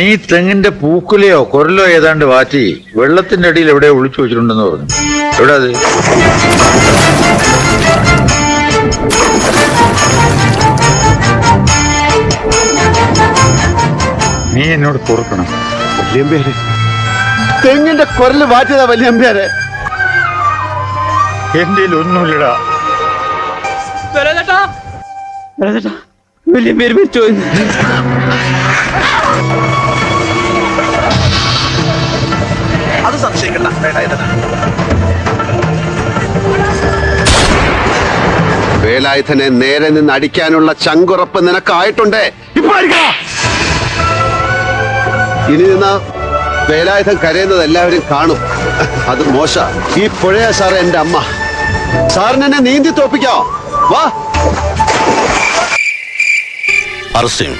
നീ തെങ്ങിന്റെ പൂക്കുലയോ കൊരലോ ഏതാണ്ട് വാറ്റി വെള്ളത്തിന്റെ അടിയിൽ എവിടെ ഒളിച്ചു വെച്ചിട്ടുണ്ടെന്ന് പറഞ്ഞു. എവിടെ അത്? നീ എന്നോട് തുറക്കണം. വല്യമ്പേര് തെങ്ങിന്റെ കൊരല് മാറ്റിയതാ വല്യമ്പേര്. എന്റെ ഒന്നുമില്ലടാ. വല്യമ്പേര് മരിച്ചു. അത് സംശയിക്കണ്ട. വേലായുധനെ നേരെ നിന്ന് അടിക്കാനുള്ള ചങ്കുറപ്പ് നിനക്കായിട്ടുണ്ടേ. ഇനി നിന്ന് വേലായുധം കരയുന്നത് എല്ലാവരും കാണും. അത് മോശ. ഈ പുഴയാ സാറേ എന്റെ അമ്മ. സാറിനെന്നെ നീന്തി തോപ്പിക്കോ. വാ. അറസ്റ്റിംഗ്